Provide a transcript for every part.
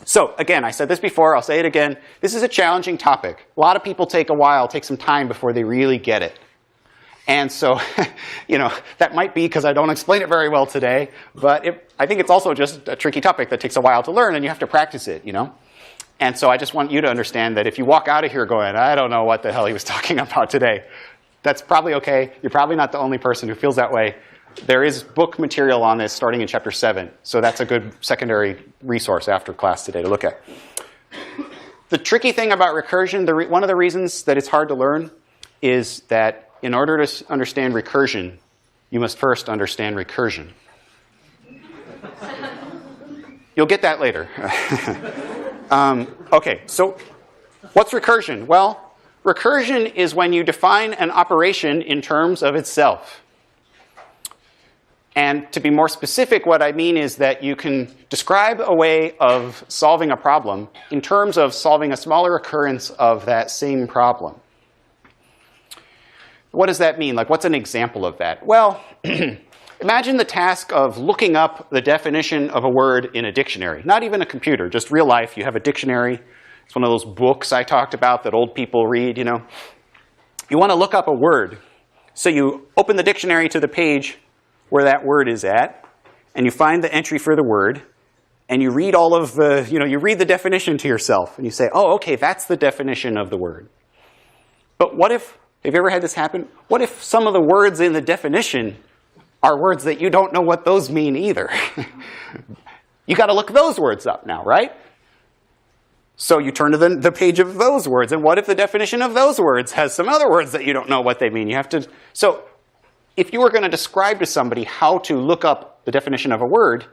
So again, I said this before, I'll say it again. This is a challenging topic. A lot of people take some time before they really get it. And so, that might be because I don't explain it very well today, but I think it's also just a tricky topic that takes a while to learn, and you have to practice it, And so I just want you to understand that if you walk out of here going, I don't know what the hell he was talking about today, that's probably okay. You're probably not the only person who feels that way. There is book material on this starting in chapter 7, so that's a good secondary resource after class today to look at. The tricky thing about recursion, one of the reasons that it's hard to learn is that in order to understand recursion, you must first understand recursion. You'll get that later. Okay, so what's recursion? Well, recursion is when you define an operation in terms of itself. And to be more specific, what I mean is that you can describe a way of solving a problem in terms of solving a smaller occurrence of that same problem. What does that mean? Like, what's an example of that? Well, imagine the task of looking up the definition of a word in a dictionary. Not even a computer, just real life. You have a dictionary. It's one of those books I talked about that old people read, You want to look up a word. So you open the dictionary to the page where that word is at, and you find the entry for the word, and you read all of the, you read the definition to yourself, and you say, oh, okay, that's the definition of the word. But what if, have you ever had this happen? What if some of the words in the definition are words that you don't know what those mean either? You got to look those words up now, right? So you turn to the page of those words, and what if the definition of those words has some other words that you don't know what they mean? You have to, so if you were going to describe to somebody how to look up the definition of a word,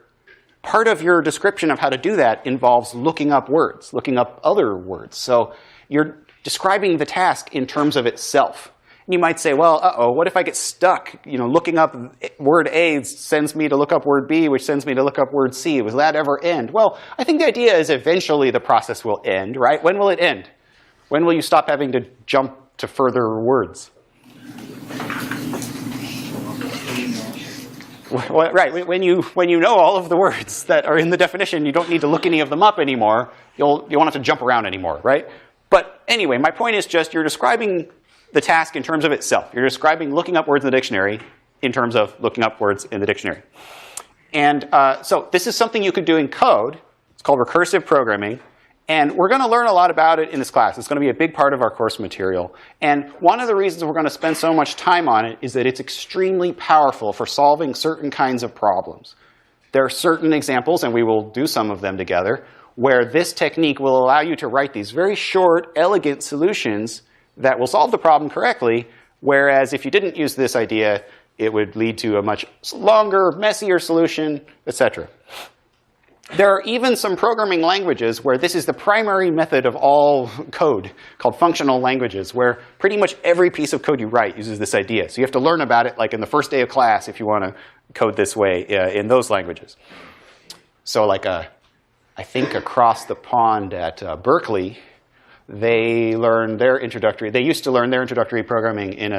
part of your description of how to do that involves looking up words, looking up other words. So you're describing the task in terms of itself. And you might say, well, what if I get stuck? Looking up word A sends me to look up word B, which sends me to look up word C. Will that ever end? Well, I think the idea is eventually the process will end, right? When will it end? When will you stop having to jump to further words? Well, right, when you know all of the words that are in the definition, you don't need to look any of them up anymore. You won't have to jump around anymore, right? But anyway, my point is just you're describing the task in terms of itself. You're describing looking up words in the dictionary in terms of looking up words in the dictionary. And so this is something you could do in code. It's called recursive programming. And we're going to learn a lot about it in this class. It's going to be a big part of our course material. And one of the reasons we're going to spend so much time on it is that it's extremely powerful for solving certain kinds of problems. There are certain examples, and we will do some of them together, where this technique will allow you to write these very short, elegant solutions that will solve the problem correctly, whereas if you didn't use this idea, it would lead to a much longer, messier solution, etc. There are even some programming languages where this is the primary method of all code, called functional languages, where pretty much every piece of code you write uses this idea. So you have to learn about it like in the first day of class if you want to code this way in those languages. So like I think across the pond at Berkeley, they used to learn their introductory programming in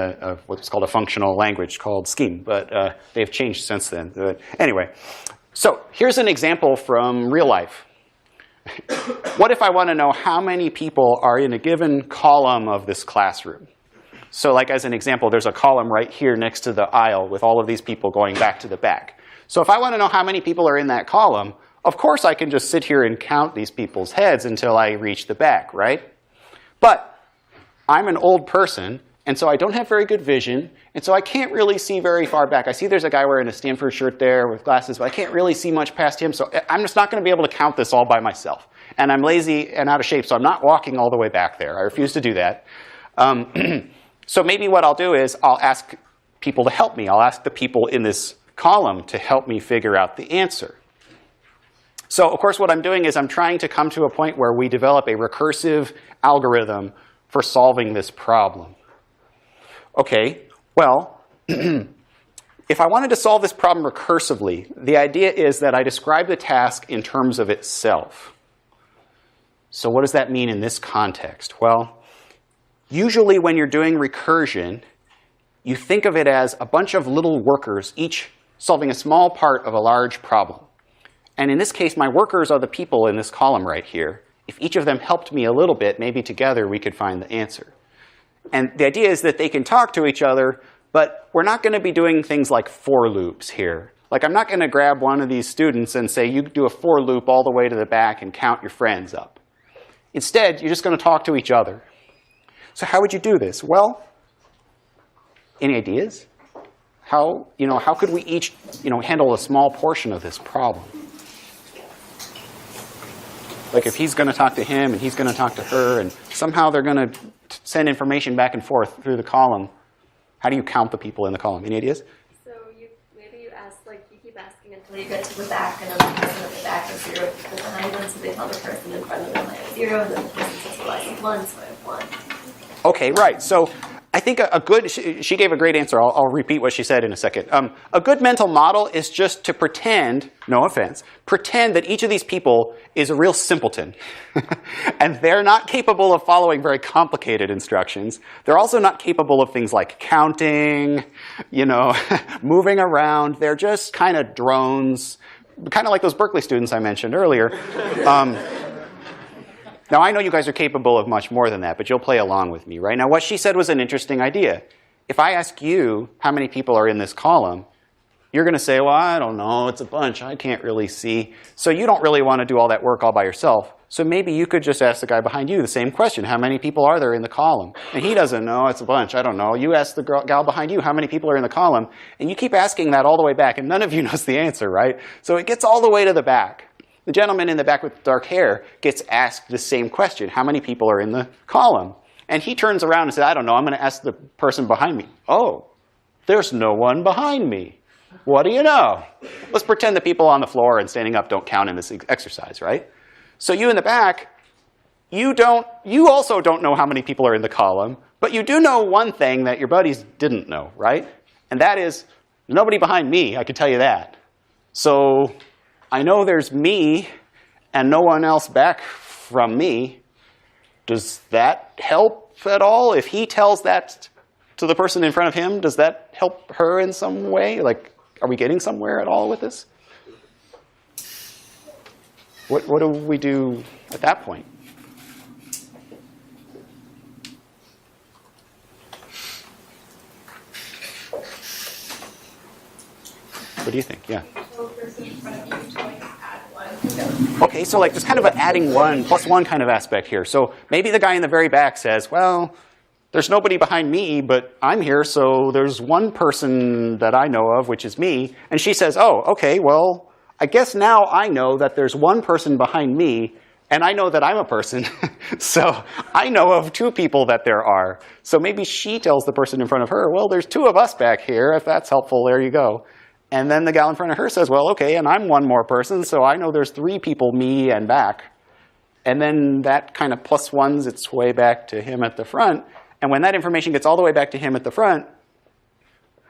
what's called a functional language called Scheme, but they've changed since then. But anyway. So here's an example from real life. What if I want to know how many people are in a given column of this classroom? So like as an example, there's a column right here next to the aisle with all of these people going back to the back. So if I want to know how many people are in that column, of course I can just sit here and count these people's heads until I reach the back, right? But I'm an old person, and so I don't have very good vision, and so I can't really see very far back. I see there's a guy wearing a Stanford shirt there with glasses, but I can't really see much past him, so I'm just not going to be able to count this all by myself. And I'm lazy and out of shape, so I'm not walking all the way back there. I refuse to do that. So maybe what I'll do is I'll ask people to help me. I'll ask the people in this column to help me figure out the answer. So of course what I'm doing is I'm trying to come to a point where we develop a recursive algorithm for solving this problem. Okay, well, if I wanted to solve this problem recursively, the idea is that I describe the task in terms of itself. So what does that mean in this context? Well, usually when you're doing recursion, you think of it as a bunch of little workers, each solving a small part of a large problem. And in this case, my workers are the people in this column right here. If each of them helped me a little bit, maybe together we could find the answer. And the idea is that they can talk to each other, but we're not going to be doing things like for loops here. Like, I'm not going to grab one of these students and say, you do a for loop all the way to the back and count your friends up. Instead, you're just going to talk to each other. So how would you do this? Well, any ideas? How could we each handle a small portion of this problem? Like, if he's going to talk to him and he's going to talk to her, and somehow they're going to send information back and forth through the column, how do you count the people in the column? Any ideas? So maybe you ask, you keep asking until you get to the back, and then the person at the back has 0 people behind them, so they tell the person in front of them I have 0, and then the person says, well, I have 1, so I have 1. Okay, right. So I think a good, she gave a great answer. I'll repeat what she said in a second. A good mental model is just to pretend, no offense, pretend that each of these people is a real simpleton. And they're not capable of following very complicated instructions. They're also not capable of things like counting, moving around. They're just kind of drones, kind of like those Berkeley students I mentioned earlier. Now, I know you guys are capable of much more than that, but you'll play along with me, right? Now, what she said was an interesting idea. If I ask you how many people are in this column, you're going to say, well, I don't know. It's a bunch. I can't really see. So you don't really want to do all that work all by yourself. So maybe you could just ask the guy behind you the same question. How many people are there in the column? And he doesn't know. It's a bunch. I don't know. You ask the gal behind you how many people are in the column. And you keep asking that all the way back. And none of you knows the answer, right? So it gets all the way to the back. The gentleman in the back with dark hair gets asked the same question. How many people are in the column? And he turns around and says, I don't know. I'm going to ask the person behind me. Oh, there's no one behind me. What do you know? Let's pretend the people on the floor and standing up don't count in this exercise, right? So you in the back, you also don't know how many people are in the column, but you do know one thing that your buddies didn't know, right? And that is, there's nobody behind me, I can tell you that. So I know there's me and no one else back from me. Does that help at all? If he tells that to the person in front of him, does that help her in some way? Like, are we getting somewhere at all with this? What do we do at that point? What do you think? Yeah. Okay, so there's kind of an adding 1 plus 1 kind of aspect here. So maybe the guy in the very back says, well, there's nobody behind me, but I'm here, so there's one person that I know of, which is me. And she says, oh, okay, well, I guess now I know that there's one person behind me, and I know that I'm a person. So I know of 2 people that there are. So maybe she tells the person in front of her, well, there's 2 of us back here. If that's helpful, there you go. And then the gal in front of her says, well, okay, and I'm one more person, so I know there's 3 people, me and back. And then that kind of plus 1s its way back to him at the front. And when that information gets all the way back to him at the front,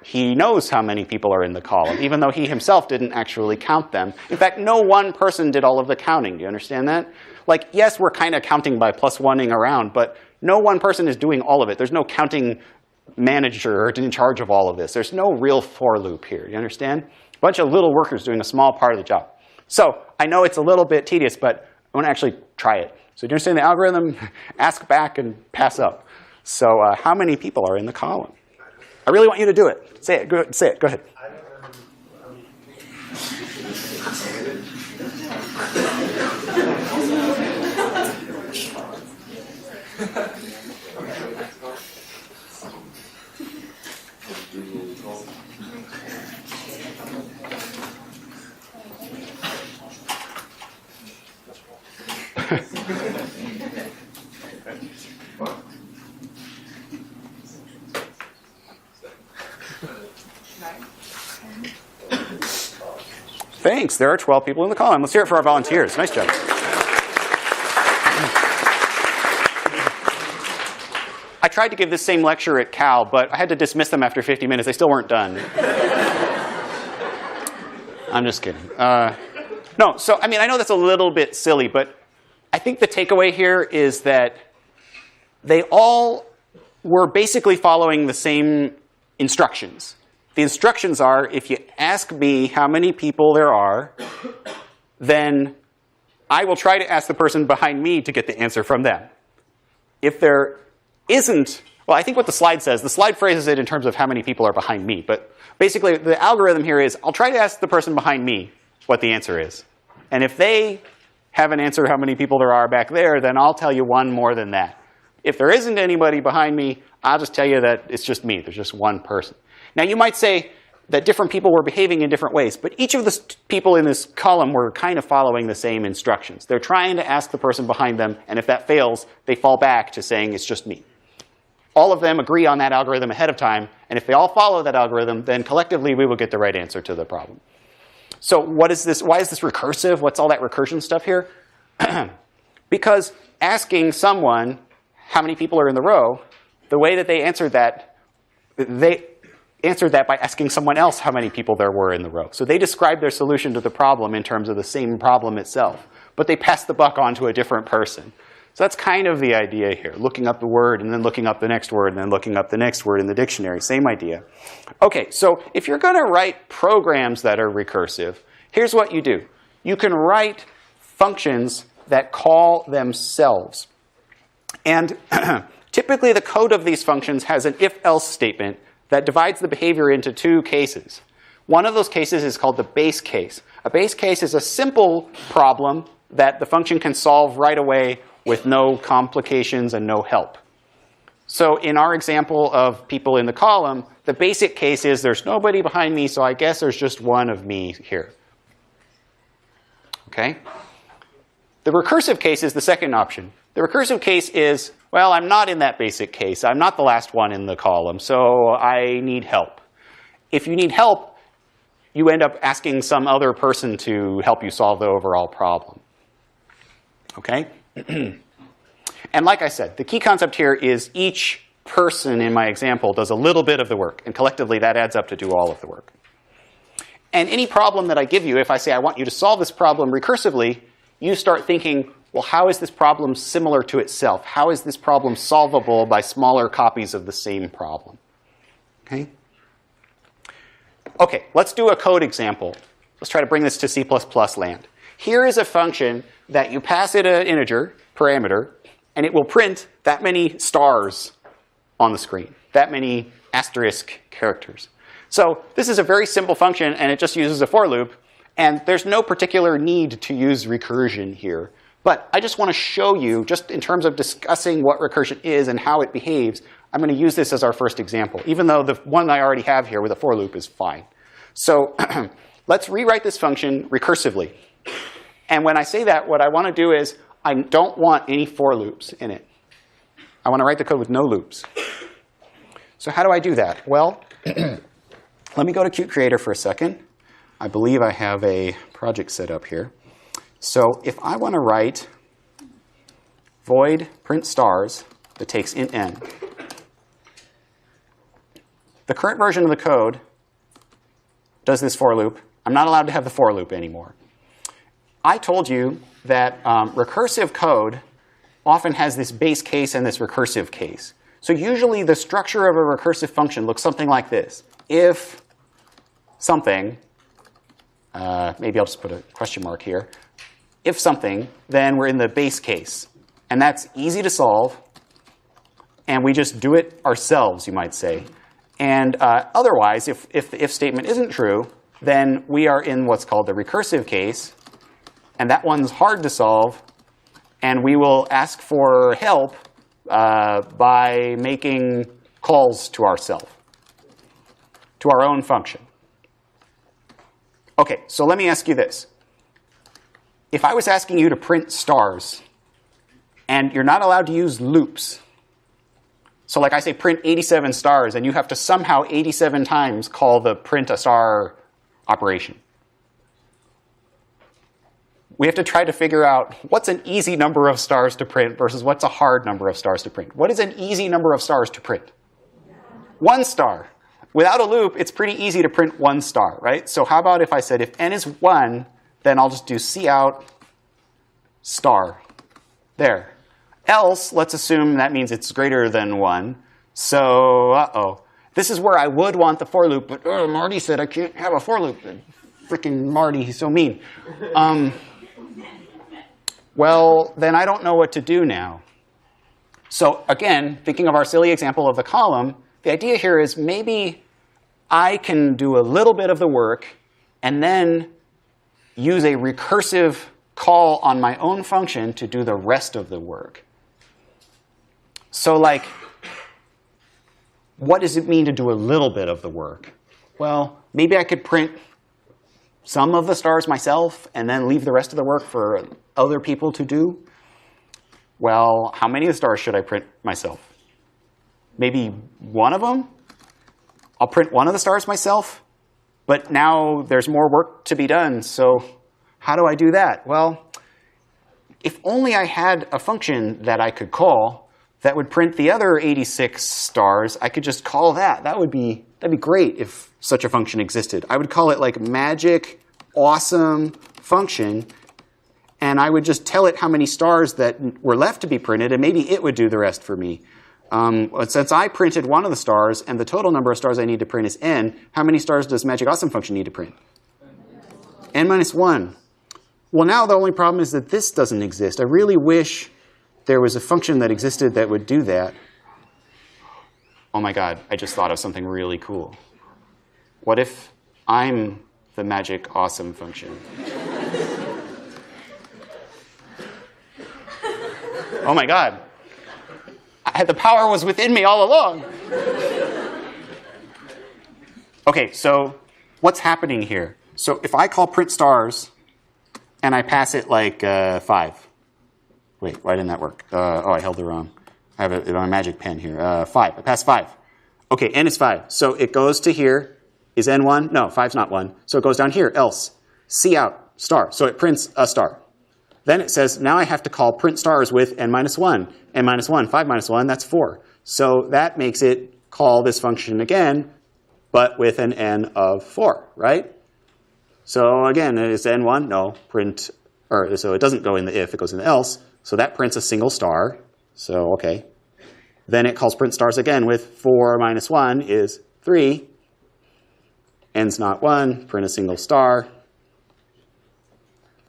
he knows how many people are in the column, even though he himself didn't actually count them. In fact, no one person did all of the counting. Do you understand that? Like, yes, we're kind of counting by plus 1ing around, but no one person is doing all of it. There's no counting manager in charge of all of this. There's no real for loop here. Do you understand? A bunch of little workers doing a small part of the job. So I know it's a little bit tedious, but I want to actually try it. So do you understand the algorithm? Ask back and pass up. So how many people are in the column? I really want you to do it. Say it. Go ahead. Thanks. There are 12 people in the column. Let's hear it for our volunteers. Nice job. I tried to give this same lecture at Cal, but I had to dismiss them after 50 minutes. They still weren't done. I'm just kidding. No, so I mean, I know that's a little bit silly, but I think the takeaway here is that they all were basically following the same instructions. The instructions are, if you ask me how many people there are, then I will try to ask the person behind me to get the answer from them. If there isn't, well, I think what the slide says, the slide phrases it in terms of how many people are behind me. But basically, the algorithm here is I'll try to ask the person behind me what the answer is. And if they have an answer how many people there are back there, then I'll tell you one more than that. If there isn't anybody behind me, I'll just tell you that it's just me. There's just one person. Now, you might say that different people were behaving in different ways. But each of the people in this column were kind of following the same instructions. They're trying to ask the person behind them. And if that fails, they fall back to saying it's just me. All of them agree on that algorithm ahead of time. And if they all follow that algorithm, then collectively we will get the right answer to the problem. So what is this? Why is this recursive? What's all that recursion stuff here? Because asking someone how many people are in the row, the way that they answered that by asking someone else how many people there were in the row. So they described their solution to the problem in terms of the same problem itself. But they passed the buck on to a different person. So that's kind of the idea here. Looking up the word, and then looking up the next word, and then looking up the next word in the dictionary. Same idea. OK, so if you're going to write programs that are recursive, here's what you do. You can write functions that call themselves. And typically, the code of these functions has an if-else statement that divides the behavior into two cases. One of those cases is called the base case. A base case is a simple problem that the function can solve right away with no complications and no help. So in our example of people in the column, the basic case is there's nobody behind me, so I guess there's just one of me here. OK? The recursive case is the second option. The recursive case is, well, I'm not in that basic case. I'm not the last one in the column, so I need help. If you need help, you end up asking some other person to help you solve the overall problem. OK? And like I said, the key concept here is each person in my example does a little bit of the work. And collectively, that adds up to do all of the work. And any problem that I give you, if I say I want you to solve this problem recursively, you start thinking, well, how is this problem similar to itself? How is this problem solvable by smaller copies of the same problem? OK? OK, let's do a code example. Let's try to bring this to C++ land. Here is a function that you pass it an integer parameter, and it will print that many stars on the screen, that many asterisk characters. So this is a very simple function, and it just uses a for loop. And there's no particular need to use recursion here. But I just want to show you, just in terms of discussing what recursion is and how it behaves, I'm going to use this as our first example, even though the one I already have here with a for loop is fine. So let's rewrite this function recursively. And when I say that, what I want to do is I don't want any for loops in it. I want to write the code with no loops. So how do I do that? Well, let me go to Qt Creator for a second. I believe I have a project set up here. So if I want to write void print stars that takes int n, the current version of the code does this for loop. I'm not allowed to have the for loop anymore. I told you that recursive code often has this base case and this recursive case. So usually the structure of a recursive function looks something like this. If something, maybe I'll just put a question mark here. If something, then we're in the base case. And that's easy to solve. And we just do it ourselves, you might say. And otherwise, if the if statement isn't true, then we are in what's called the recursive case. And that one's hard to solve. And we will ask for help by making calls to ourselves, to our own function. OK, so let me ask you this. If I was asking you to print stars, and you're not allowed to use loops, so like I say print 87 stars, and you have to somehow 87 times call the print a star operation. We have to try to figure out what's an easy number of stars to print versus what's a hard number of stars to print. What is an easy number of stars to print? 1 star. Without a loop, it's pretty easy to print 1 star, right? So how about if I said if n is 1, then I'll just do cout star. There. Else, let's assume that means it's greater than 1. So, This is where I would want the for loop, but Marty said I can't have a for loop. Frickin' Marty, he's so mean. Well, then I don't know what to do now. So again, thinking of our silly example of the column, the idea here is maybe I can do a little bit of the work and then use a recursive call on my own function to do the rest of the work. So like, what does it mean to do a little bit of the work? Well, maybe I could print some of the stars myself and then leave the rest of the work for other people to do. Well, how many of the stars should I print myself? Maybe one of them? I'll print one of the stars myself, but now there's more work to be done, so how do I do that? Well, if only I had a function that I could call that would print the other 86 stars, I could just call that. That'd be great if such a function existed. I would call it like magic awesome function, and I would just tell it how many stars that were left to be printed, and maybe it would do the rest for me. Since I printed one of the stars, and the total number of stars I need to print is n, how many stars does magic awesome function need to print? n minus 1. Well, now the only problem is that this doesn't exist. I really wish there was a function that existed that would do that. Oh my god, I just thought of something really cool. What if I'm the magic awesome function? Oh my god. The power was within me all along. OK, so what's happening here? So if I call print stars and I pass it like 5. Wait, why didn't that work? Oh, I held the wrong. I have it on a magic pen here. 5. I passed 5. OK, n is 5. So it goes to here. Is n 1? No, 5's not 1. So it goes down here, else. C out, star. So it prints a star. Then it says, now I have to call print stars with n minus 1. n minus 1, 5 minus 1, that's 4. So that makes it call this function again, but with an n of 4, right? So again, is n 1? No, print, or so it doesn't go in the if, it goes in the else. So that prints a single star. So OK. Then it calls print stars again with 4 minus 1 is 3. N's not 1, print a single star.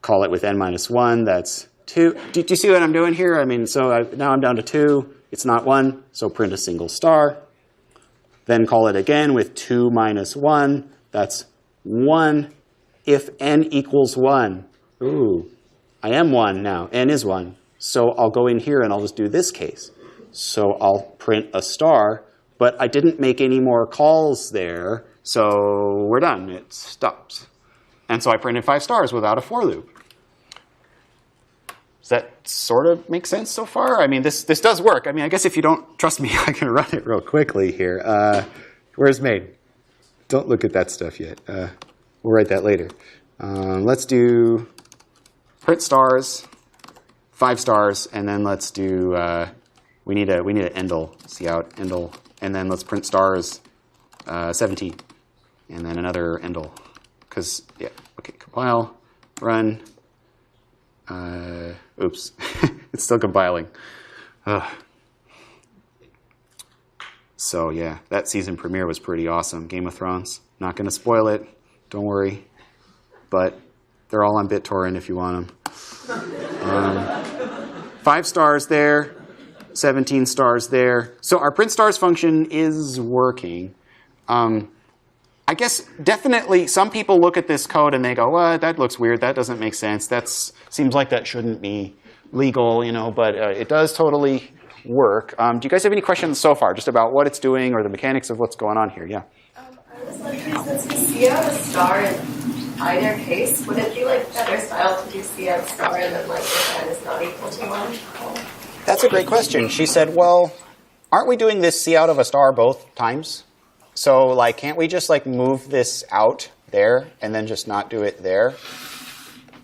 Call it with n minus 1, that's 2. Do you see what I'm doing here? I mean, so now I'm down to 2. It's not 1, so print a single star. Then call it again with 2 minus 1. That's 1 if n equals 1. Ooh, I am 1 now. N is 1. So I'll go in here and I'll just do this case. So I'll print a star, but I didn't make any more calls there, so we're done. It stops. And so I printed 5 stars without a for loop. Does that sort of make sense so far? I mean, this does work. I mean, I guess if you don't trust me, I can run it real quickly here. Where's main? Don't look at that stuff yet. We'll write that later. Let's do print stars, 5 stars, and then let's do, we need an endl, see out, endl, and then let's print stars 17, and then another endl. Because, yeah, OK, compile, run. Oops, it's still compiling. Ugh. So yeah, that season premiere was pretty awesome. Game of Thrones. Not going to spoil it. Don't worry. But they're all on BitTorrent if you want them. 5 stars there. 17 stars there. So our print stars function is working. I guess definitely some people look at this code and they go, well, that looks weird. That doesn't make sense. That seems like that shouldn't be legal, you know, but it does totally work. Do you guys have any questions so far just about what it's doing or the mechanics of what's going on here? Yeah. I was wondering, since we see out a star in either case, would it be like better style to do see out star and then like if n is not equal to 1? That's a great question. She said, well, aren't we doing this see out of a star both times? So like, can't we just like move this out there and then just not do it there?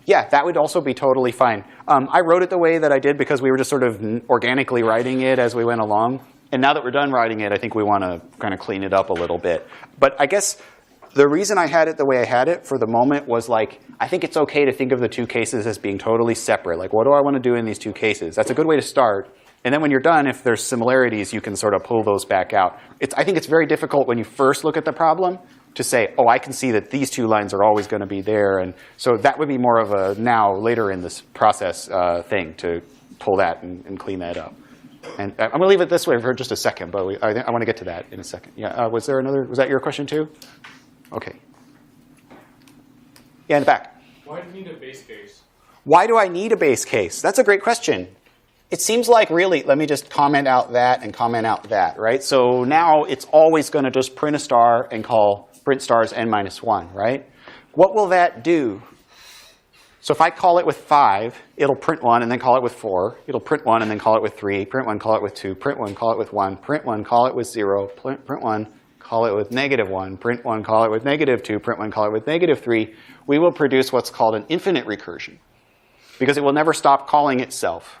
Yeah, that would also be totally fine. I wrote it the way that I did because we were just sort of organically writing it as we went along. And now that we're done writing it, I think we want to kind of clean it up a little bit. But I guess the reason I had it the way I had it for the moment was like, I think it's OK to think of the 2 cases as being totally separate. Like, what do I want to do in these 2 cases? That's a good way to start. And then when you're done, if there's similarities, you can sort of pull those back out. I think it's very difficult when you first look at the problem to say, oh, I can see that these two lines are always going to be there. And so that would be more of a now, later in this process thing to pull that and clean that up. And I'm going to leave it this way for just a second, but I want to get to that in a second. Yeah, was that your question too? OK. Yeah, in the back. Why do you need a base case? Why do I need a base case? That's a great question. It seems like really, let me just comment out that and comment out that, right? So now it's always going to just print a star and call print stars n minus 1, right? What will that do? So if I call it with 5, it'll print 1 and then call it with 4. It'll print 1 and then call it with 3. Print 1, call it with 2. Print 1, call it with 1. Print 1, call it with 0. Print 1, call it with -1. Print 1, call it with -2. Print 1, call it with -3. We will produce what's called an infinite recursion because it will never stop calling itself.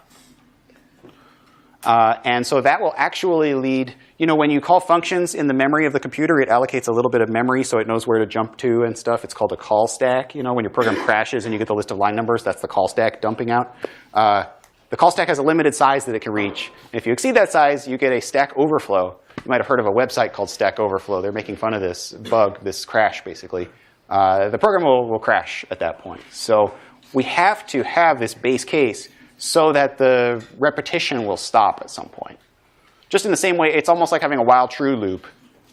And so that will actually lead, when you call functions in the memory of the computer, it allocates a little bit of memory so it knows where to jump to and stuff. It's called a call stack. When your program crashes and you get the list of line numbers, that's the call stack dumping out. The call stack has a limited size that it can reach. And if you exceed that size, you get a stack overflow. You might have heard of a website called Stack Overflow. They're making fun of this bug, this crash, basically. The program will crash at that point. So we have to have this base case so that the repetition will stop at some point. Just in the same way, it's almost like having a while true loop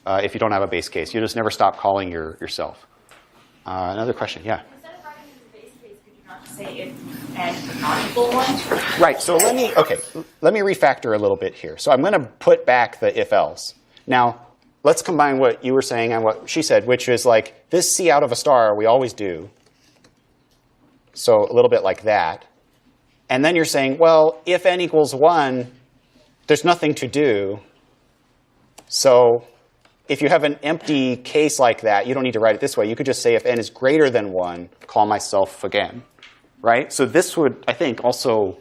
if you don't have a base case. You just never stop calling yourself. Another question, yeah? Instead of writing the base case, could you not say if and not equal 1? Right, so let me refactor a little bit here. So I'm going to put back the if-else. Now, let's combine what you were saying and what she said, which is like this C out of a star we always do. So a little bit like that. And then you're saying, well, if n equals 1, there's nothing to do. So if you have an empty case like that, you don't need to write it this way. You could just say if n is greater than 1, call myself again. Right? So this would, I think, also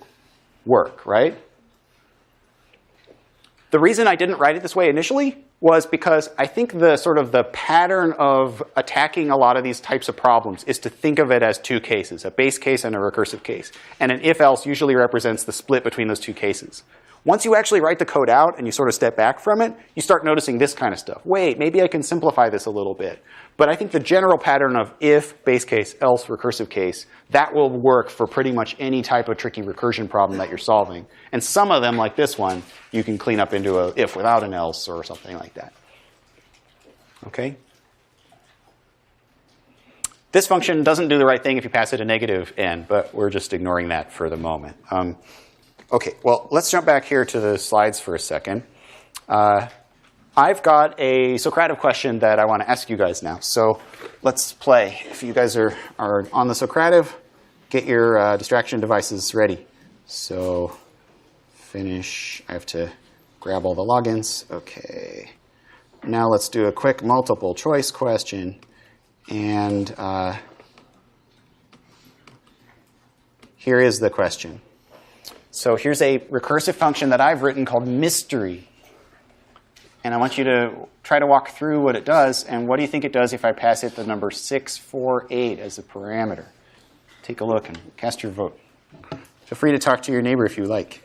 work, right? The reason I didn't write it this way initially was because I think the pattern of attacking a lot of these types of problems is to think of it as two cases, a base case and a recursive case. And an if-else usually represents the split between those two cases. Once you actually write the code out and you sort of step back from it, you start noticing this kind of stuff. Wait, maybe I can simplify this a little bit. But I think the general pattern of if, base case, else, recursive case, that will work for pretty much any type of tricky recursion problem that you're solving. And some of them, like this one, you can clean up into a if without an else or something like that. OK? This function doesn't do the right thing if you pass it a negative n, but we're just ignoring that for the moment. OK, well, let's jump back here to the slides for a second. I've got a Socrative question that I want to ask you guys now. So let's play. If you guys are on the Socrative, get your distraction devices ready. So finish. I have to grab all the logins. OK. Now let's do a quick multiple choice question. And here is the question. So here's a recursive function that I've written called mystery. And I want you to try to walk through what it does. And what do you think it does if I pass it the number 648 as a parameter? Take a look and cast your vote. Feel free to talk to your neighbor if you like.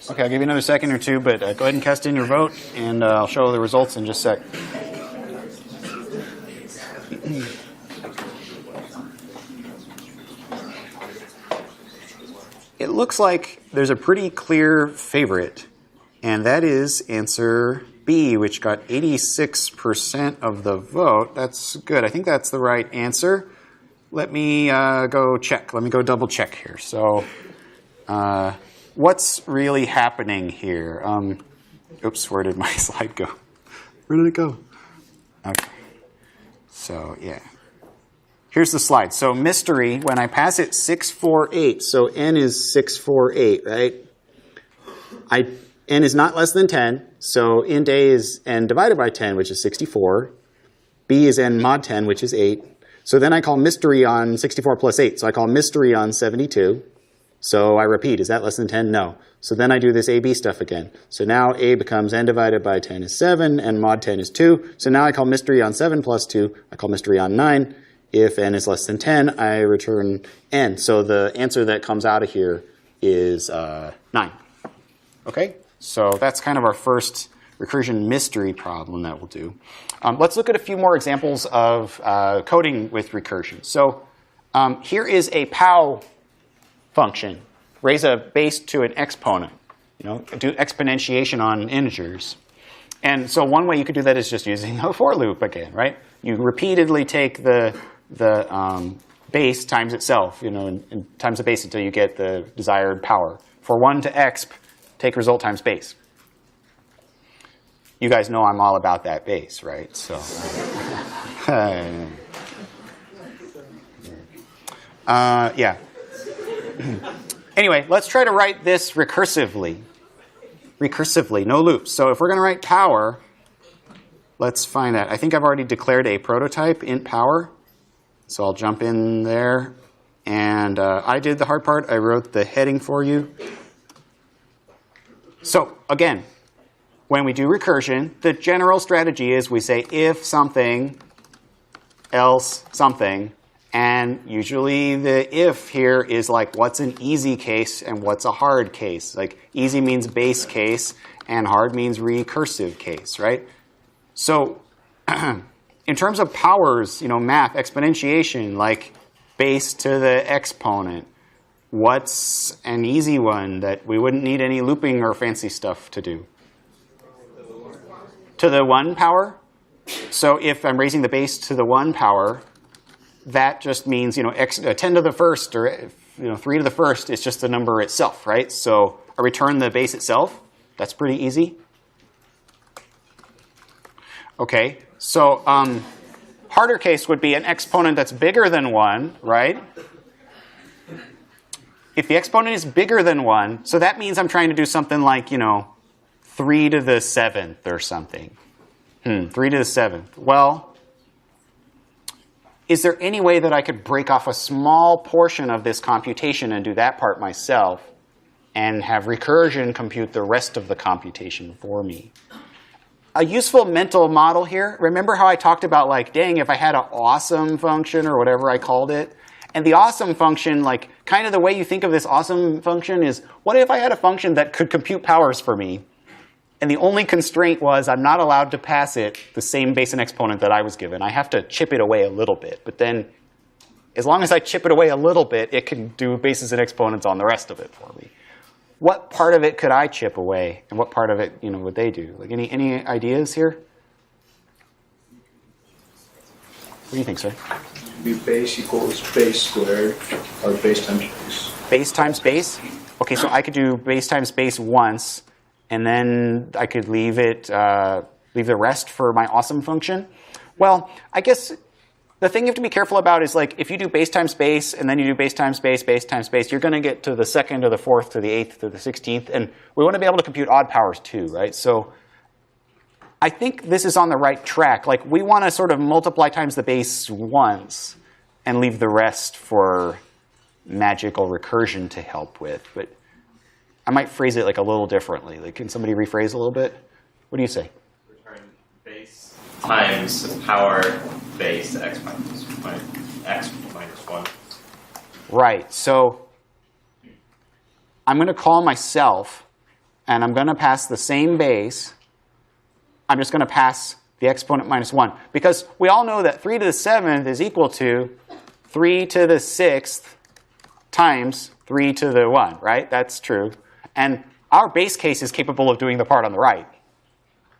Okay, I'll give you another second or two, but go ahead and cast in your vote, and I'll show the results in just a sec. It looks like there's a pretty clear favorite, and that is answer B, which got 86% of the vote. That's good. I think that's the right answer. Let me go check. Let me go double check here. So what's really happening here? Oops, where did my slide go? Where did it go? Okay. So, yeah. Here's the slide. So mystery, when I pass it 648, so n is 648, right? N is not less than 10, so int a is n divided by 10, which is 64. B is n mod 10, which is 8. So then I call mystery on 64 plus 8. So I call mystery on 72. So I repeat, is that less than 10? No. So then I do this AB stuff again. So now A becomes n divided by 10 is 7, and mod 10 is 2. So now I call mystery on 7 plus 2. I call mystery on 9. If n is less than 10, I return n. So the answer that comes out of here is 9. Okay? So that's kind of our first recursion mystery problem that we'll do. Let's look at a few more examples of coding with recursion. So here is a POW function. Raise a base to an exponent. Do exponentiation on integers. And so one way you could do that is just using a for loop again, right? You repeatedly take the base times itself, and times the base until you get the desired power. For 1 to exp, take result times base. You guys know I'm all about that base, right? So, yeah. Anyway, let's try to write this recursively. Recursively, no loops. So if we're going to write power, let's find that. I think I've already declared a prototype, int power. So I'll jump in there. And I did the hard part. I wrote the heading for you. So again, when we do recursion, the general strategy is we say if something, else something. And usually the if here is like what's an easy case and what's a hard case. Like easy means base case and hard means recursive case, right? So in terms of powers, math, exponentiation, like base to the exponent, what's an easy one that we wouldn't need any looping or fancy stuff to do? To the 1 power. So if I'm raising the base to the 1 power, that just means 10 to the first or 3 to the first is just the number itself, right? So I return the base itself. That's pretty easy. Okay, so harder case would be an exponent that's bigger than 1, right? If the exponent is bigger than 1, so that means I'm trying to do something like 3 to the 7th or something. 3 to the 7th. Well, is there any way that I could break off a small portion of this computation and do that part myself and have recursion compute the rest of the computation for me? A useful mental model here, remember how I talked about like, dang, if I had an awesome function or whatever I called it, and the awesome function, like kind of the way you think of this awesome function is, what if I had a function that could compute powers for me? And the only constraint was I'm not allowed to pass it the same base and exponent that I was given. I have to chip it away a little bit. But then as long as I chip it away a little bit, it can do bases and exponents on the rest of it for me. What part of it could I chip away? And what part of it would they do? Like any ideas here? What do you think, sir? Be base equals base squared or base times base. Base times base? OK, so I could do base times base once. And then I could leave the rest for my awesome function. Well, I guess the thing you have to be careful about is like if you do base times base and then you do base times base, base times base, you're going to get to the 2nd to the 4th to the 8th to the 16th. And we want to be able to compute odd powers too, right? So I think this is on the right track. Like we want to sort of multiply times the base once and leave the rest for magical recursion to help with. But I might phrase it like a little differently. Like, can somebody rephrase a little bit? What do you say? Return base times power base x minus 1. Right. So I'm going to call myself, and I'm going to pass the same base. I'm just going to pass the exponent minus 1. Because we all know that 3 to the 7th is equal to 3 to the 6th times 3 to the 1, right? That's true. And our base case is capable of doing the part on the right.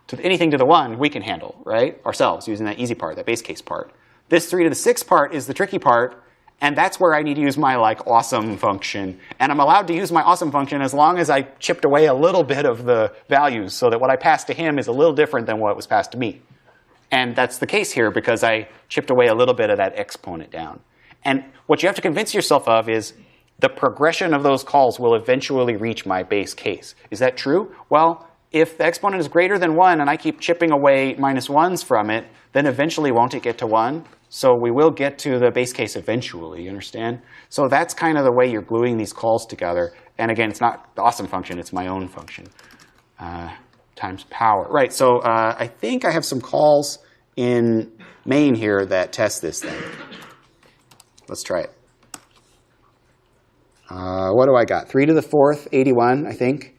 To anything to the 1, we can handle, right? Ourselves, using that easy part, that base case part. This 3 to the 6th part is the tricky part, and that's where I need to use my awesome function. And I'm allowed to use my awesome function as long as I chipped away a little bit of the values so that what I passed to him is a little different than what was passed to me. And that's the case here because I chipped away a little bit of that exponent down. And what you have to convince yourself of is the progression of those calls will eventually reach my base case. Is that true? Well, if the exponent is greater than 1 and I keep chipping away minus 1s from it, then eventually won't it get to 1? So we will get to the base case eventually, you understand? So that's kind of the way you're gluing these calls together. And again, it's not the awesome function, it's my own function times power. Right, so I think I have some calls in main here that test this thing. Let's try it. What do I got? 3 to the 4th, 81, I think.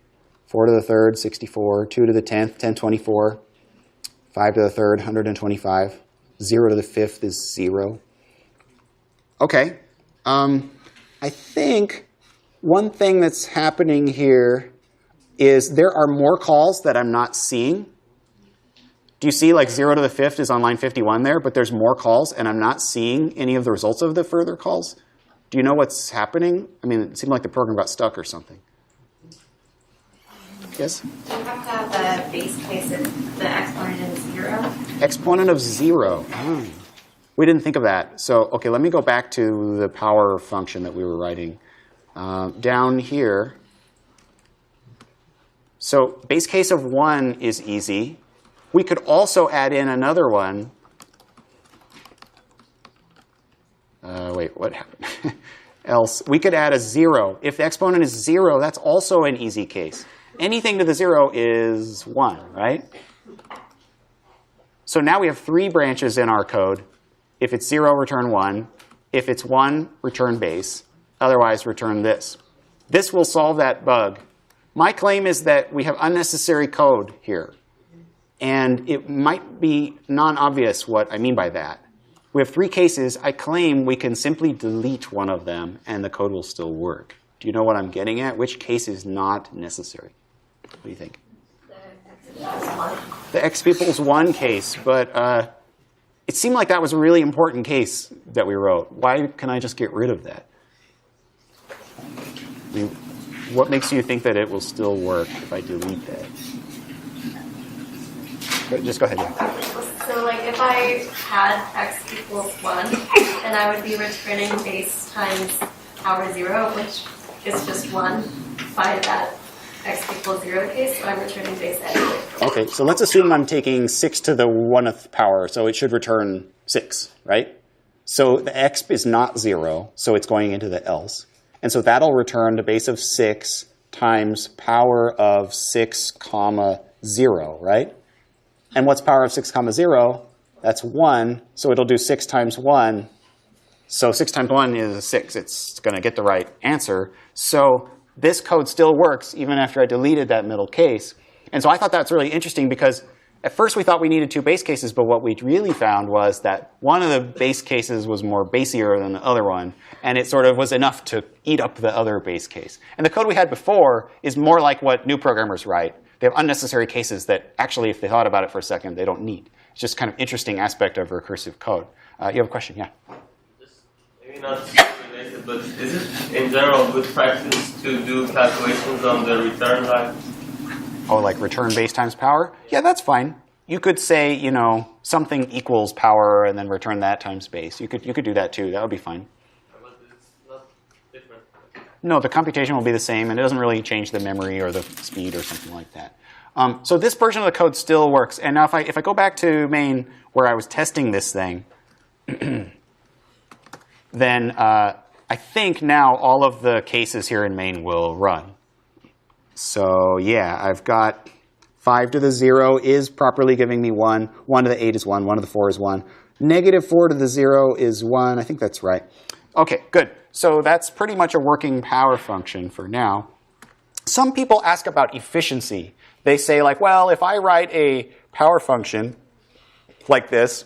4 to the 3rd, 64. 2 to the 10th, 1024. 5 to the 3rd, 125. 0 to the 5th is 0. OK. I think one thing that's happening here is there are more calls that I'm not seeing. Do you see 0 to the 5th is on line 51 there, but there's more calls, and I'm not seeing any of the results of the further calls? Do you know what's happening? I mean, it seemed like the program got stuck or something. Yes? Do you have to have the base case if the exponent is 0? Exponent of 0. Oh. We didn't think of that. So, OK, let me go back to the power function that we were writing. Down here, so base case of 1 is easy. We could also add in another one. Wait, what happened? Else, we could add a 0. If the exponent is 0, that's also an easy case. Anything to the 0 is 1, right? So now we have 3 branches in our code. If it's 0, return 1. If it's 1, return base. Otherwise, return this. This will solve that bug. My claim is that we have unnecessary code here. And it might be non-obvious what I mean by that. We have 3 cases. I claim we can simply delete one of them, and the code will still work. Do you know what I'm getting at? Which case is not necessary? What do you think? The x equals 1 case. But it seemed like that was a really important case that we wrote. Why can I just get rid of that? I mean, what makes you think that it will still work if I delete that? Just go ahead, yeah. So if I had x equals 1, then I would be returning base times power 0, which is just 1 by that x equals 0 case, so I'm returning base anyway. OK, so let's assume I'm taking 6 to the 1th power, so it should return 6, right? So the x is not 0, so it's going into the else. And so that'll return the base of 6 times power of 6, comma 0, right? And what's power of 6, comma 0? That's 1. So it'll do 6 times 1. So 6 times 1 is 6. It's going to get the right answer. So this code still works even after I deleted that middle case. And so I thought that's really interesting because at first we thought we needed 2 base cases, but what we really found was that one of the base cases was more basier than the other one, and it sort of was enough to eat up the other base case. And the code we had before is more like what new programmers write. They have unnecessary cases that actually, if they thought about it for a second, they don't need. It's just kind of interesting aspect of recursive code. You have a question? Yeah? Just maybe not related, but is it in general good practice to do calculations on the return line? Oh, like return base times power? Yeah, that's fine. You could say, something equals power and then return that times base. You could do that too. That would be fine. But it's not different. No, the computation will be the same, and it doesn't really change the memory or the speed or something like that. So this version of the code still works. And now if I go back to main where I was testing this thing, then I think now all of the cases here in main will run. So yeah, I've got 5 to the 0 is properly giving me 1. 1 to the 8 is 1. 1 to the 4 is 1. Negative 4 to the 0 is 1. I think that's right. OK, good. So that's pretty much a working power function for now. Some people ask about efficiency. They say, like, well, if I write a power function like this,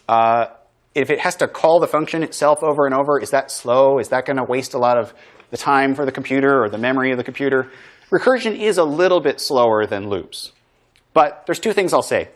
if it has to call the function itself over and over, is that slow? Is that going to waste a lot of the time for the computer or the memory of the computer? Recursion is a little bit slower than loops. But there's two things I'll say.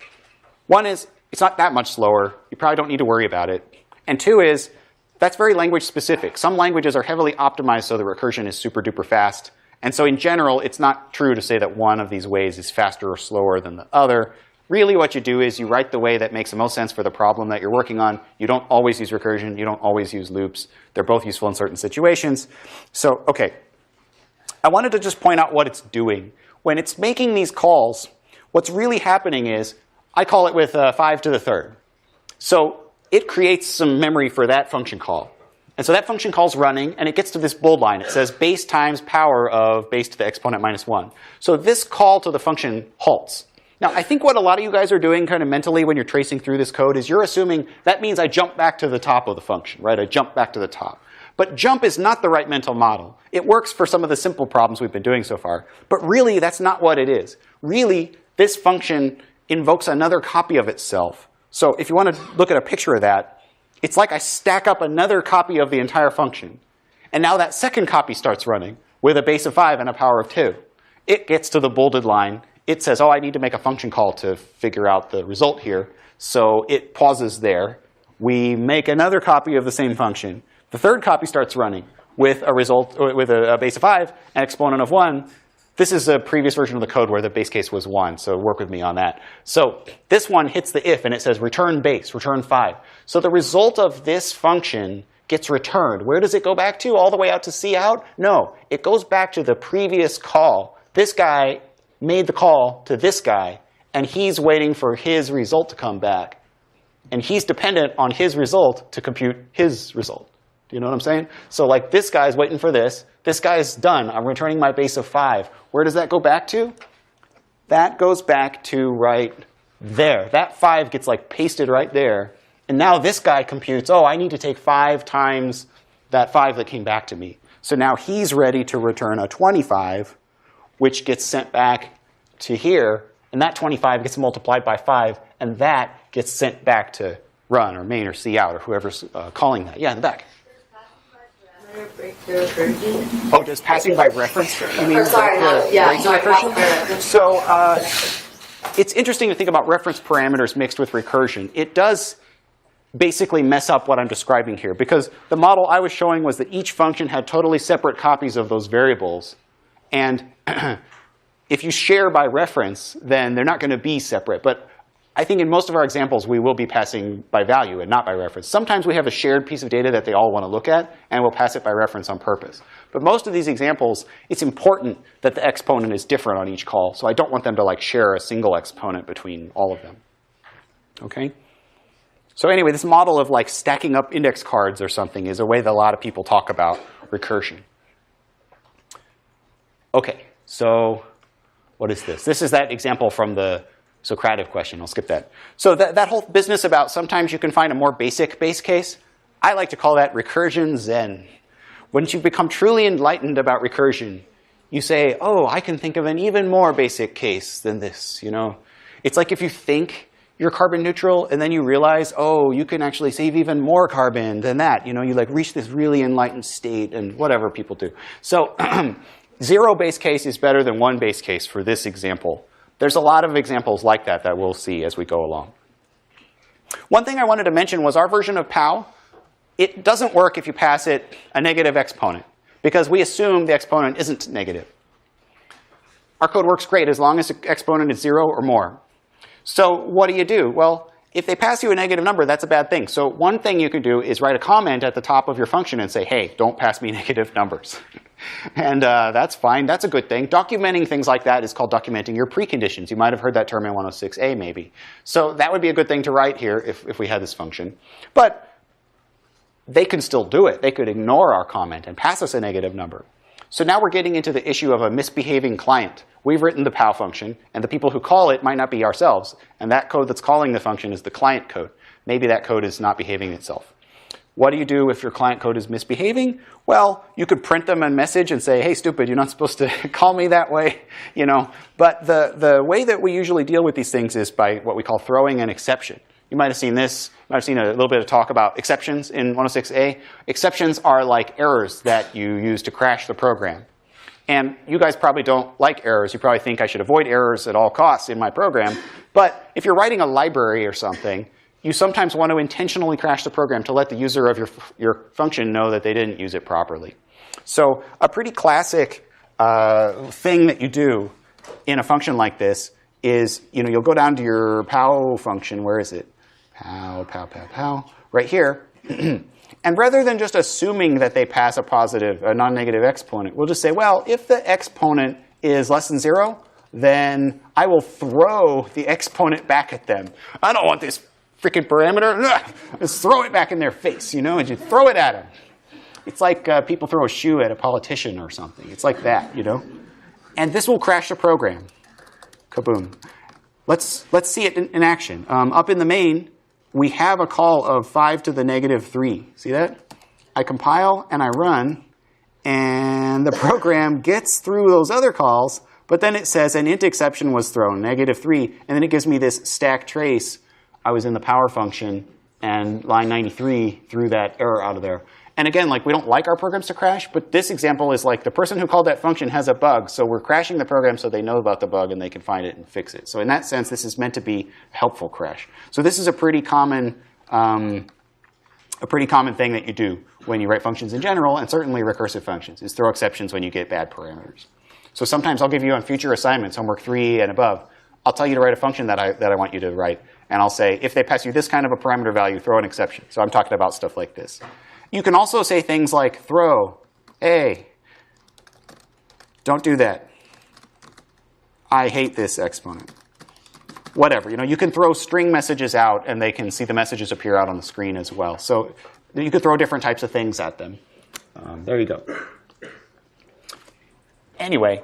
One is, it's not that much slower. You probably don't need to worry about it. And two is, that's very language specific. Some languages are heavily optimized so the recursion is super duper fast. And so in general, it's not true to say that one of these ways is faster or slower than the other. Really what you do is you write the way that makes the most sense for the problem that you're working on. You don't always use recursion. You don't always use loops. They're both useful in certain situations. So, OK. I wanted to just point out what it's doing. When it's making these calls, what's really happening is I call it with 5 to the third. So it creates some memory for that function call. And so that function call's running, and it gets to this bold line. It says base times power of base to the exponent minus 1. So this call to the function halts. Now, I think what a lot of you guys are doing kind of mentally when you're tracing through this code is you're assuming that means I jump back to the top of the function, right? I jump back to the top. But jump is not the right mental model. It works for some of the simple problems we've been doing so far. But really, that's not what it is. Really, this function invokes another copy of itself. So if you want to look at a picture of that, it's like I stack up another copy of the entire function. And now that second copy starts running with a base of 5 and a power of 2. It gets to the bolded line. It says, oh, I need to make a function call to figure out the result here. So it pauses there. We make another copy of the same function. The third copy starts running with a result with a base of 5 and exponent of 1. This is a previous version of the code where the base case was 1, so work with me on that. So this one hits the if, and it says return base, return 5. So the result of this function gets returned. Where does it go back to? All the way out to cout? No, it goes back to the previous call. This guy made the call to this guy, and he's waiting for his result to come back. And he's dependent on his result to compute his result. Do you know what I'm saying? So like this guy's waiting for this. This guy's done. I'm returning my base of 5. Where does that go back to? That goes back to right there. That 5 gets like pasted right there. And now this guy computes, oh, I need to take 5 times that 5 that came back to me. So now he's ready to return a 25, which gets sent back to here. And that 25 gets multiplied by 5. And that gets sent back to run or main or cout or whoever's calling that. Yeah, in the back. Break the recursion. Oh, does passing by breaks the recursion? So it's interesting to think about reference parameters mixed with recursion. It does basically mess up what I'm describing here, because the model I was showing was that each function had totally separate copies of those variables. And if you share by reference, then they're not going to be separate. But I think in most of our examples, we will be passing by value and not by reference. Sometimes we have a shared piece of data that they all want to look at, and we'll pass it by reference on purpose. But most of these examples, it's important that the exponent is different on each call. So I don't want them to like share a single exponent between all of them. OK? So anyway, this model of like stacking up index cards or something is a way that a lot of people talk about recursion. OK, so what is this? This is that example from the Socratic question. I'll skip that. So that whole business about sometimes you can find a more basic base case, I like to call that recursion zen. Once you become truly enlightened about recursion, you say, oh, I can think of an even more basic case than this. You know, it's like if you think you're carbon neutral and then you realize, oh, you can actually save even more carbon than that. You know, you like reach this really enlightened state and whatever people do. So 0 base case is better than 1 base case for this example. There's a lot of examples like that that we'll see as we go along. One thing I wanted to mention was our version of POW. It doesn't work if you pass it a negative exponent, because we assume the exponent isn't negative. Our code works great as long as the exponent is 0 or more. So what do? Well, if they pass you a negative number, that's a bad thing. So one thing you can do is write a comment at the top of your function and say, hey, don't pass me negative numbers. And that's fine. That's a good thing. Documenting things like that is called documenting your preconditions. You might have heard that term in 106A, maybe. So that would be a good thing to write here if we had this function. But they can still do it. They could ignore our comment and pass us a negative number. So now we're getting into the issue of a misbehaving client. We've written the POW function, and the people who call it might not be ourselves. And that code that's calling the function is the client code. Maybe that code is not behaving itself. What do you do if your client code is misbehaving? Well, you could print them a message and say, hey, stupid, you're not supposed to call me that way. But the way that we usually deal with these things is by what we call throwing an exception. You might have seen this. You might have seen a little bit of talk about exceptions in 106A. Exceptions are like errors that you use to crash the program. And you guys probably don't like errors. You probably think I should avoid errors at all costs in my program. But if you're writing a library or something, you sometimes want to intentionally crash the program to let the user of your function know that they didn't use it properly. So a pretty classic thing that you do in a function like this is, you'll go down to your pow function. Where is it? Pow, pow, pow, pow. Right here. And rather than just assuming that they pass a non-negative exponent, we'll just say, well, if the exponent is less than 0, then I will throw the exponent back at them. I don't want this freaking parameter. Just throw it back in their face, and you throw it at them. It's like people throw a shoe at a politician or something. It's like that, And this will crash the program. Kaboom. Let's see it in action. Up in the main, we have a call of 5 to the negative 3. See that? I compile and I run, and the program gets through those other calls, but then it says an int exception was thrown, negative 3, and then it gives me this stack trace. I was in the power function, and line 93 threw that error out of there. And again, we don't like our programs to crash, but this example is like the person who called that function has a bug, so we're crashing the program so they know about the bug and they can find it and fix it. So in that sense, this is meant to be a helpful crash. So this is a pretty common thing that you do when you write functions in general, and certainly recursive functions, is throw exceptions when you get bad parameters. So sometimes I'll give you on future assignments, homework 3 and above, I'll tell you to write a function that I want you to write, and I'll say, if they pass you this kind of a parameter value, throw an exception. So I'm talking about stuff like this. You can also say things like throw a. Don't do that. I hate this exponent. Whatever. You can throw string messages out, and they can see the messages appear out on the screen as well. So you could throw different types of things at them. There you go. Anyway,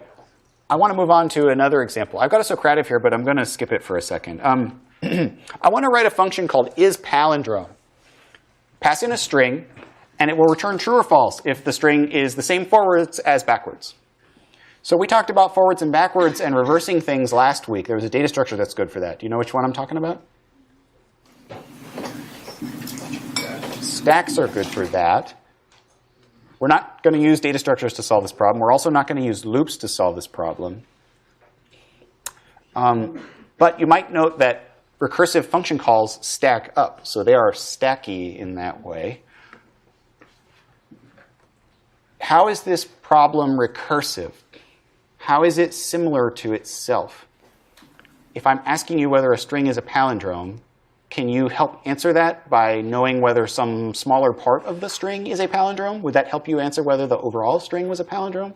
I want to move on to another example. I've got a Socrative here, but I'm going to skip it for a second. I want to write a function called isPalindrome. Pass in a string, and it will return true or false if the string is the same forwards as backwards. So we talked about forwards and backwards and reversing things last week. There was a data structure that's good for that. Do you know which one I'm talking about? Stacks are good for that. We're not going to use data structures to solve this problem. We're also not going to use loops to solve this problem. But you might note that recursive function calls stack up. So they are stacky in that way. How is this problem recursive? How is it similar to itself? If I'm asking you whether a string is a palindrome, can you help answer that by knowing whether some smaller part of the string is a palindrome? Would that help you answer whether the overall string was a palindrome?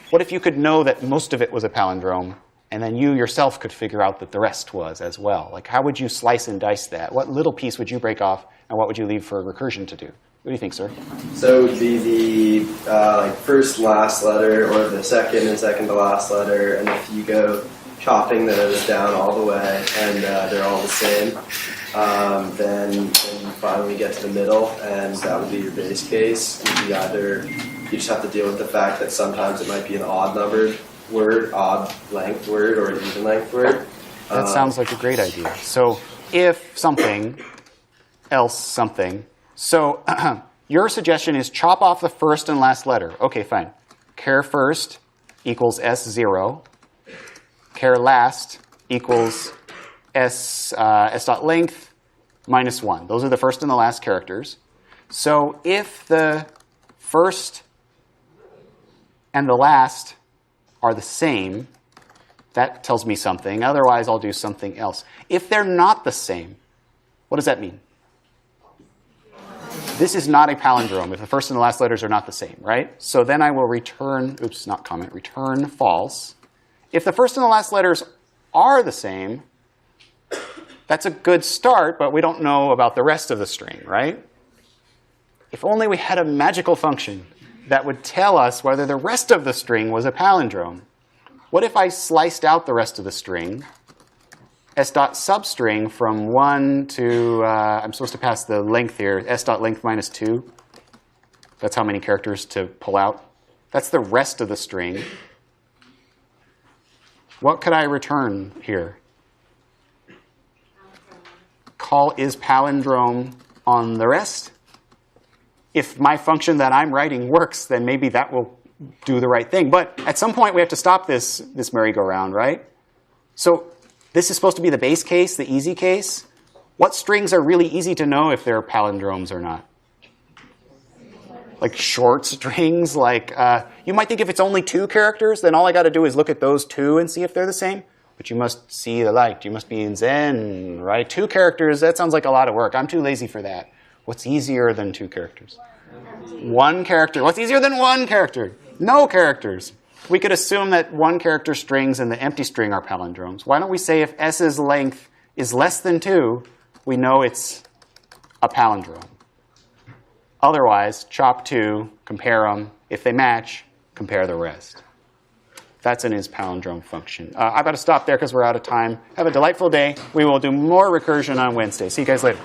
What if you could know that most of it was a palindrome, and then you yourself could figure out that the rest was as well? How would you slice and dice that? What little piece would you break off, and what would you leave for recursion to do? What do you think, sir? So it would be the first and last letter, or the second and second to last letter, and if you go chopping those down all the way, and they're all the same, then you finally get to the middle, and that would be your base case. You just have to deal with the fact that sometimes it might be an odd-numbered word, odd-length word, or an even-length word. That sounds like a great idea. So if something, else something. So your suggestion is chop off the first and last letter. OK, fine. Char first equals S0. Char last equals s dot length minus 1. Those are the first and the last characters. So if the first and the last are the same, that tells me something. Otherwise, I'll do something else. If they're not the same, what does that mean? This is not a palindrome if the first and the last letters are not the same, right? So then I will return, oops, not comment, return false. If the first and the last letters are the same, that's a good start, but we don't know about the rest of the string, right? If only we had a magical function that would tell us whether the rest of the string was a palindrome. What if I sliced out the rest of the string s dot substring from 1 to, I'm supposed to pass the length here, s dot length minus 2. That's how many characters to pull out. That's the rest of the string. What could I return here? Call is palindrome on the rest. If my function that I'm writing works, then maybe that will do the right thing. But at some point, we have to stop this merry-go-round, right? So this is supposed to be the base case, the easy case. What strings are really easy to know if they're palindromes or not? Like short strings, like you might think if it's only 2 characters, then all I got to do is look at those 2 and see if they're the same. But you must see the light. You must be in Zen, right? 2 characters, that sounds like a lot of work. I'm too lazy for that. What's easier than 2 characters? 1 character. What's easier than 1 character? No characters. We could assume that 1 character strings and the empty string are palindromes. Why don't we say if s's length is less than 2, we know it's a palindrome. Otherwise, chop 2, compare them. If they match, compare the rest. That's an is palindrome function. I've got to stop there because we're out of time. Have a delightful day. We will do more recursion on Wednesday. See you guys later.